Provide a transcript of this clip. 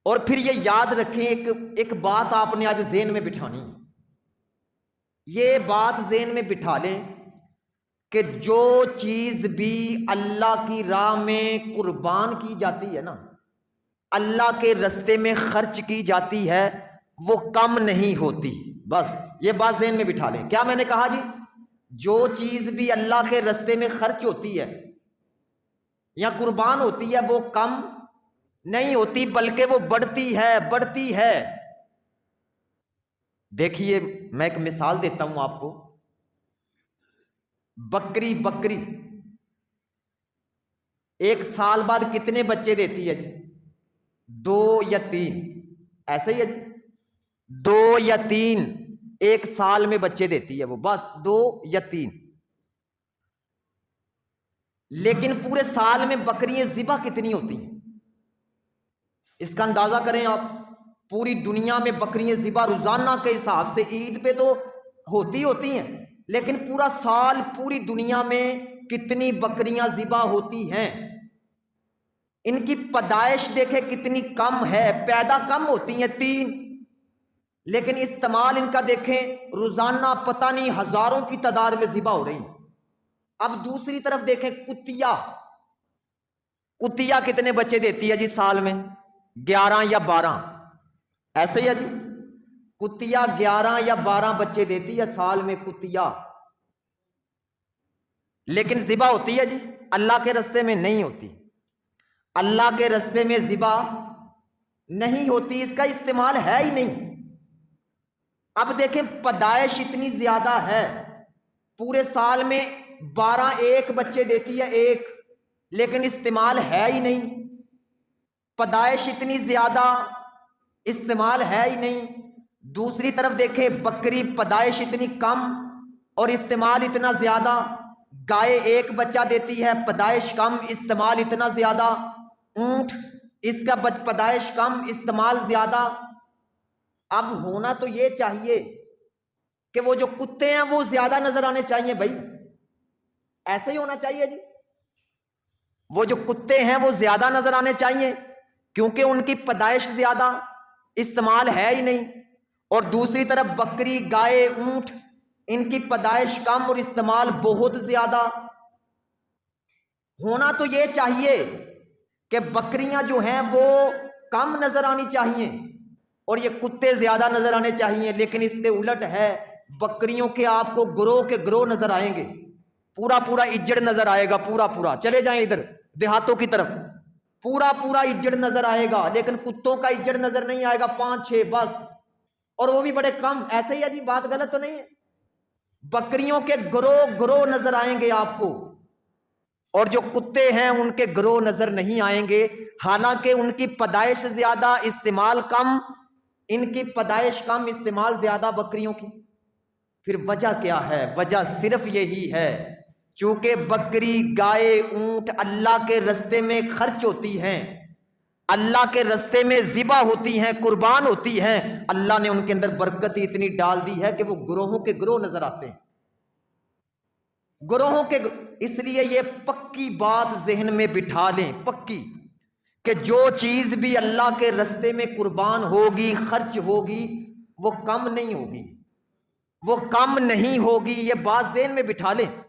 اور پھر یہ یاد رکھیں، ایک بات آپ نے آج ذہن میں بٹھانی ہے، یہ بات ذہن میں بٹھا لیں کہ جو چیز بھی اللہ کی راہ میں قربان کی جاتی ہے نا، اللہ کے رستے میں خرچ کی جاتی ہے، وہ کم نہیں ہوتی۔ بس یہ بات ذہن میں بٹھا لیں۔ کیا میں نے کہا جی؟ جو چیز بھی اللہ کے رستے میں خرچ ہوتی ہے یا قربان ہوتی ہے وہ کم نہیں ہوتی، بلکہ وہ بڑھتی ہے۔ دیکھیے میں ایک مثال دیتا ہوں آپ کو۔ بکری ایک سال بعد کتنے بچے دیتی ہے جی؟ 2 یا 3، ایسے ہی ہے جی، 2 یا 3 ایک سال میں بچے دیتی ہے وہ، بس 2 یا 3۔ لیکن پورے سال میں بکریاں ذبح کتنی ہوتی ہیں؟ اس کا اندازہ کریں آپ۔ پوری دنیا میں بکریاں ذبح روزانہ کے حساب سے عید پہ تو ہوتی ہیں، لیکن پورا سال پوری دنیا میں کتنی بکریاں ذبح ہوتی ہیں؟ ان کی پیدائش دیکھیں کتنی کم ہے، پیدا کم ہوتی ہیں 3، لیکن استعمال ان کا دیکھیں روزانہ پتہ نہیں ہزاروں کی تعداد میں ذبح ہو رہی ہیں۔ اب دوسری طرف دیکھیں کتیا کتنے بچے دیتی ہے جی سال میں؟ 11 یا 12، ایسے ہی ہے جی، کتیا 11 یا 12 بچے دیتی ہے سال میں کتیا، لیکن ذبح ہوتی ہے جی؟ اللہ کے راستے میں نہیں ہوتی۔ اللہ کے راستے میں ذبح نہیں ہوتی، اس کا استعمال ہے ہی نہیں۔ اب دیکھیں پیدائش اتنی زیادہ ہے، پورے سال میں 12 ایک بچے دیتی ہے، ایک، لیکن استعمال ہے ہی نہیں۔ پیدائش اتنی زیادہ، استعمال ہے ہی نہیں۔ دوسری طرف دیکھیں بکری پیدائش اتنی کم اور استعمال اتنا زیادہ، گائے ایک بچہ دیتی ہے، پیدائش کم، استعمال اتنا زیادہ، اونٹ اس کا پیدائش کم، استعمال زیادہ۔ اب ہونا تو یہ چاہیے کہ وہ جو کتے ہیں وہ زیادہ نظر آنے چاہیے بھائی، ایسے ہی ہونا چاہیے جی، وہ جو کتے ہیں وہ زیادہ نظر آنے چاہیے کیونکہ ان کی پیدائش زیادہ، استعمال ہے ہی نہیں۔ اور دوسری طرف بکری، گائے، اونٹ ان کی پیدائش کم اور استعمال بہت زیادہ۔ ہونا تو یہ چاہیے کہ بکریاں جو ہیں وہ کم نظر آنی چاہیے اور یہ کتے زیادہ نظر آنے چاہیے، لیکن اس سے الٹ ہے، بکریوں کے آپ کو گروہ کے گروہ نظر آئیں گے، پورا اجڑ نظر آئے گا، پورا چلے جائیں ادھر دیہاتوں کی طرف، پورا اجڑ نظر آئے گا، لیکن کتوں کا اجڑ نظر نہیں آئے گا، 5-6 بس، اور وہ بھی بڑے کم۔ ایسے ہی ہے جی، بات غلط تو نہیں ہے؟ بکریوں کے گروہ نظر آئیں گے آپ کو، اور جو کتے ہیں ان کے گروہ نظر نہیں آئیں گے، حالانکہ ان کی پیدائش زیادہ، استعمال کم، ان کی پیدائش کم، استعمال زیادہ بکریوں کی۔ پھر وجہ کیا ہے؟ وجہ صرف یہی ہے، چونکہ بکری، گائے، اونٹ اللہ کے راستے میں خرچ ہوتی ہیں، اللہ کے راستے میں ذبح ہوتی ہیں، قربان ہوتی ہیں، اللہ نے ان کے اندر برکت اتنی ڈال دی ہے کہ وہ گروہوں کے گروہ نظر آتے ہیں، گروہوں کے۔ اس لیے یہ پکی بات ذہن میں بٹھا لیں، پکی، کہ جو چیز بھی اللہ کے راستے میں قربان ہوگی، خرچ ہوگی، وہ کم نہیں ہوگی، وہ کم نہیں ہوگی، یہ بات ذہن میں بٹھا لیں۔